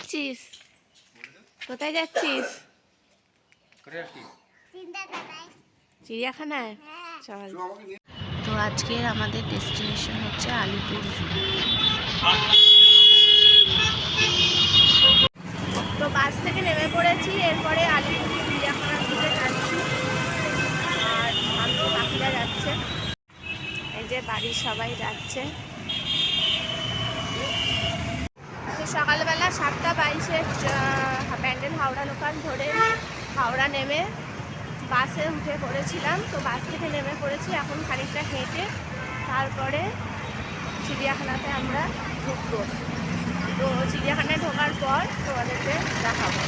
যাচ্ছিস? কোথায় যাচ্ছিস? চিড়িয়াখানায়। চল। তো আজকের আমাদের ডেস্টিনেশন হচ্ছে আলিপুর জু। তো বাস থেকে নেমে পড়েছি, এরপরে আলিপুর চিড়িয়াখানার দিকে যাচ্ছি। আর ভালো বাকিরা যাচ্ছে, এই যে বাড়ির সবাই যাচ্ছে। সকালবেলা 7:22-এ ব্যান্ডেল হাওড়া লোকাল ধরে হাওড়া নেমে বাসে উঠে পড়েছিলাম। তো বাস থেকে নেমে পড়েছি, এখন খানিকটা হেঁটে তারপরে চিড়িয়াখানাতে আমরা ঢুকবো। তো চিড়িয়াখানায় ঢোকার পর তোমাদেরকে দেখাবো।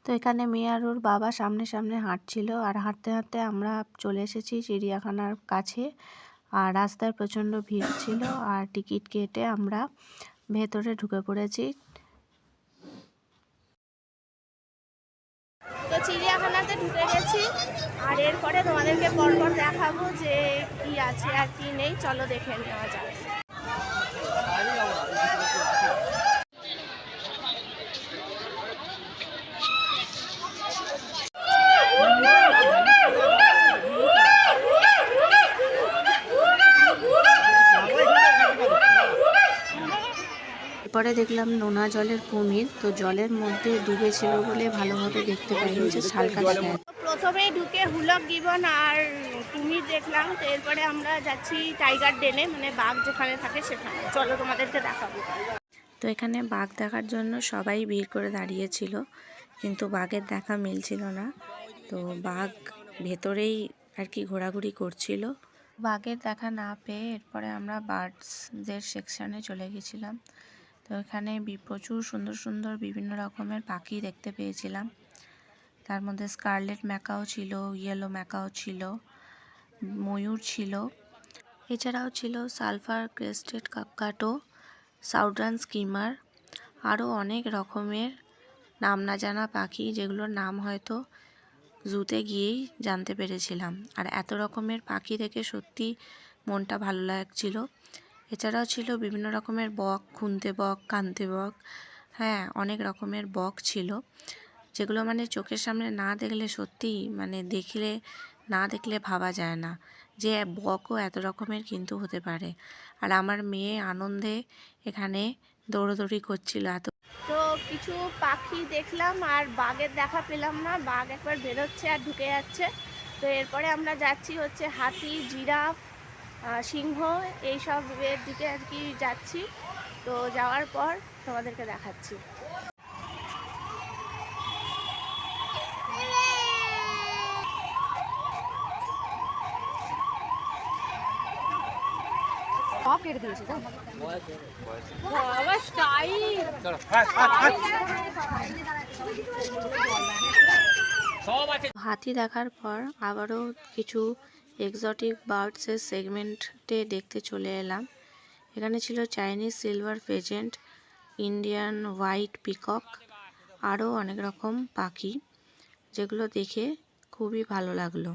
তো এখানে মেয়ে আর ওর বাবা সামনে সামনে হাঁটছিল, আর হাঁটতে হাঁটতে আমরা চলে এসেছি চিড়িয়াখানার কাছে। আর রাস্তায় প্রচণ্ড ভিড় ছিল, আর টিকিট কেটে আমরা ভেতরে ঢুকে পড়েছি। তো চিড়িয়াখানাতে ঢুকে গেছি, আর এরপরে তোমাদেরকে পরপর দেখাবো যে কি আছে আর কি নেই। চলো দেখে নেওয়া যাক। পরে দেখলাম নোনা জলের কুমির, তো জলের মধ্যে ডুবেছিল বলে ভালোভাবে দেখতে পাইনি যে শালকা দেখা যায়। প্রথমেই ঢুকে হুলক গিবন আর কুমির দেখলাম। তো এরপরে আমরা যাচ্ছি টাইগার ডেনে, মানে বাঘ যেখানে থাকে সেখানে। চলো তোমাদেরকে দেখাবো। তো এখানে বাঘ দেখার জন্য সবাই ভিড় করে দাঁড়িয়েছিল, কিন্তু বাঘের দেখা মিলছিল না। তো বাঘ ভেতরেই আর কি ঘোরাঘুরি করছিল। বাঘের দেখা না পেয়ে এরপরে আমরা বার্ডসদের সেকশানে চলে গেছিলাম। তো এখানে প্রচুর সুন্দর সুন্দর বিভিন্ন রকমের পাখি দেখতে পেয়েছিলাম। তার মধ্যে স্কারলেট ম্যাকাও ছিল, ইয়েলো ম্যাকাও ছিল, ময়ূর ছিল, এছাড়াও ছিল সালফার ক্রেস্টেড কাকাটো, সাউদার্ন স্কিমার, আরও অনেক রকমের নাম না জানা পাখি, যেগুলোর নাম হয়তো জুতে গিয়েই জানতে পেরেছিলাম। আর এত রকমের পাখি দেখে সত্যি মনটা ভালো লাগছিল। এছাড়াও ছিল বিভিন্ন রকমের বক, খুন্তে বক, কান্তে বক, হ্যাঁ অনেক রকমের বক ছিল, যেগুলো মানে চোখের সামনে না দেখলে সত্যি মানে না দেখলে ভাবা যায় না যে বকও এত রকমের কিন্তু হতে পারে। আর আমার মেয়ে আনন্দে এখানে দৌড়োদৌড়ি করছিল এত। তো কিছু পাখি দেখলাম, আর বাঘের দেখা পেলাম না, বাঘ একবার বেরোচ্ছে আর ঢুকে যাচ্ছে। তো এরপরে আমরা যাচ্ছি হচ্ছে হাতি, জিরাফ, সিংহ, এইসবের দিকে আর কি যাচ্ছি। তো যাওয়ার পর তোমাদেরকে দেখাচ্ছি। হাতি দেখার পর আবারও কিছু এক্সোটিক বার্ডসের সেগমেন্টে দেখতে চলে এলাম। এখানে ছিল Chinese silver ফেজেন্ট, Indian white peacock, আরও অনেক রকম পাখি, যেগুলো দেখে খুবই ভালো লাগলো।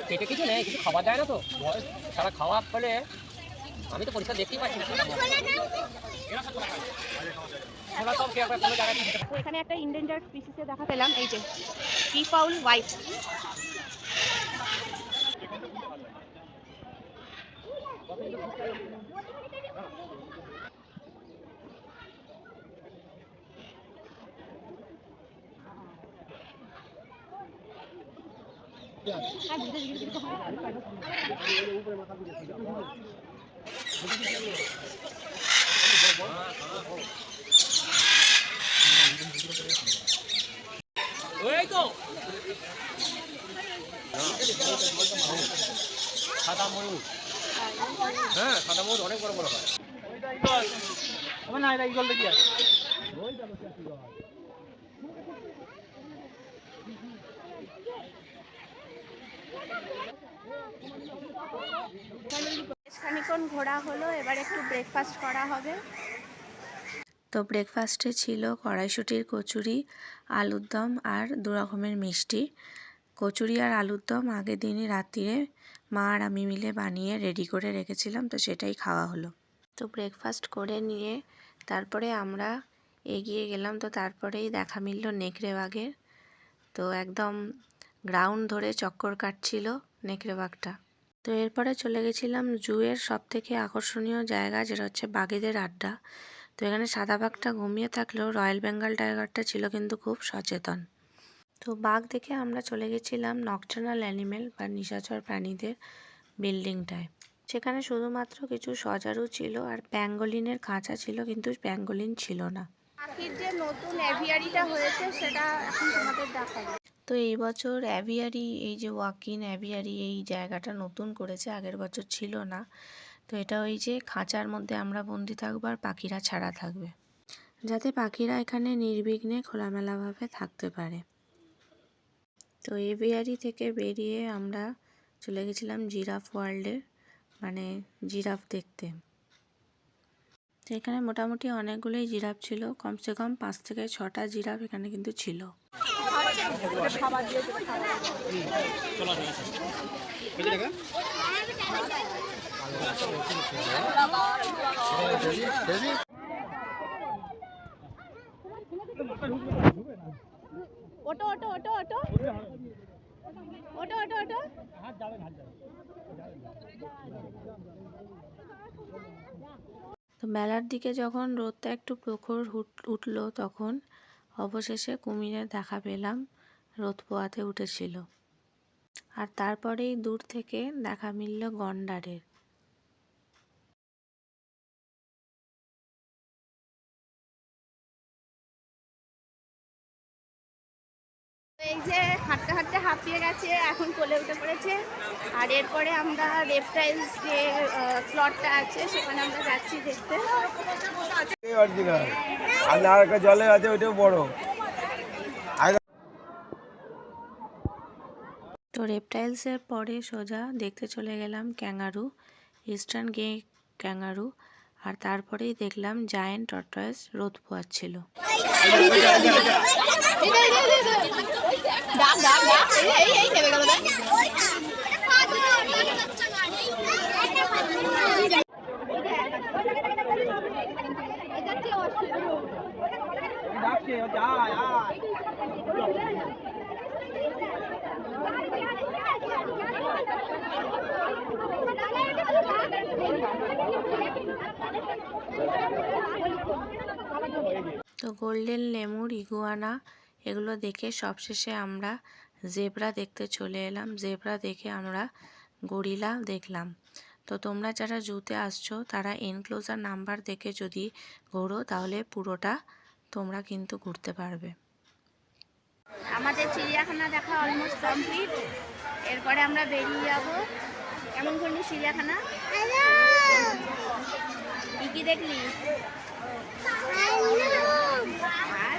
পেটে কিছু নেই, কিছু খাওয়া যায় না, তো সারা খাওয়া ফলে আমি তো পরিষ্কার দেখতেই পাচ্ছি না। তো এখানে একটা ইন্ডেঞ্জার্ড স্পিসিসে দেখা পেলাম, এই যে পিফাউল হোয়াইট। সাদা ময়ূর, হ্যাঁ সাদা ময়ূর অনেক বড় বড় হয়। খানিক্ষণ ঘোরা হলো, এবার একটু ব্রেকফাস্ট করা হবে। তো ব্রেকফাস্টে ছিল কড়াইশুঁটির কচুরি, আলুর দম আর 2 রকমের মিষ্টি। কচুরি আর আলুর দম আগের দিনই রাত্রিরে মা আর আমি মিলে বানিয়ে রেডি করে রেখেছিলাম, তো সেটাই খাওয়া হলো। তো ব্রেকফাস্ট করে নিয়ে তারপরে আমরা এগিয়ে গেলাম, তো তারপরেই দেখা মিলল নেকড়ে বাঘের। তো একদম গ্রাউন্ড ধরে চক্কর কাটছিল নেকড়ে বাঘটা। তো এরপরে চলে গেছিলাম জুয়ের সবথেকে আকর্ষণীয় জায়গা, যেটা হচ্ছে বাঘেদের আড্ডা। তো এখানে সাদা বাঘটা ঘুমিয়ে থাকলেও রয়্যাল বেঙ্গল টাইগারটা ছিল কিন্তু খুব সচেতন। তো বাঘ দেখে আমরা চলে গেছিলাম নকটার্নাল অ্যানিমেল বা নিশাচর প্রাণীদের বিল্ডিংটায়। সেখানে শুধুমাত্র কিছু সজারু ছিল আর প্যাঙ্গোলিনের খাঁচা ছিল, কিন্তু প্যাঙ্গোলিন ছিল না। পাখির যে নতুন অ্যাভিয়ারিটা হয়েছে সেটা এখন তোমাদের দেখাবো। তো এই বছর অ্যাভিয়ারি, এই যে ওয়াকিন অ্যাভিয়ারি, এই জায়গাটা নতুন করেছে, আগের বছর ছিল না। তো এটা ওই যে খাঁচার মধ্যে আমরা বন্দি থাকবো আর পাখিরা ছাড়া থাকবে, যাতে পাখিরা এখানে নির্বিঘ্নে খোলামেলাভাবে থাকতে পারে। তো এভিয়ারি থেকে বেরিয়ে আমরা চলে গেছিলাম জিরাফ ওয়ার্ল্ডে, মানে জিরাফ দেখতে। তো এখানে মোটামুটি অনেকগুলোই জিরাফ ছিল, কমসে কম 5 থেকে 6টা জিরাফ এখানে কিন্তু ছিল। ওটো ওটো ওটো ওটো ওটো ওটো ওটো। তো মেলার দিকে যখন রোদটা একটু প্রখর উঠলো, তখন অবশেষে কুমিরের দেখা পেলাম, রোদ পোয়াতে উঠেছিল। আর তারপরেই দূর থেকে দেখা মিলল গন্ডারের। এই যে হাঁটতে হাঁটতে হাঁপিয়ে গেছে, এখন কোলে উঠে পড়েছে। আর এরপরে আমরা রেপটাইলস যে প্লটটা আছে সেখানে আমরা যাচ্ছি দেখতে। আর একটা জলে আছে, ওইটাও বড়। তো রেপটাইলসের পরে সোজা দেখতে চলে গেলাম ক্যাঙ্গারু, ইস্টার্ন গে ক্যাঙ্গারু। আর তারপরেই দেখলাম জায়েন্ট টর্টয়েস রোদ পোয়াচ্ছিল। তো গোল্ডেন লেমুর, ইগুয়ানা এগুলো দেখে সবশেষে আমরা জেব্রা দেখতে চলে এলাম। জেব্রা দেখে আমরা গরিলা দেখলাম। তো তোমরা যারা জুতে আসছো তারা এনক্লোজার নাম্বার দেখে যদি ঘোরো তাহলে পুরোটা তোমরা কিন্তু ঘুরতে পারবে। আমাদের চিড়িয়াখানা দেখা অলমোস্ট কমপ্লিট। এরপরে আমরা বেরিয়ে যাব। কেমন করলি চিড়িয়াখানা? কি দেখলি? আর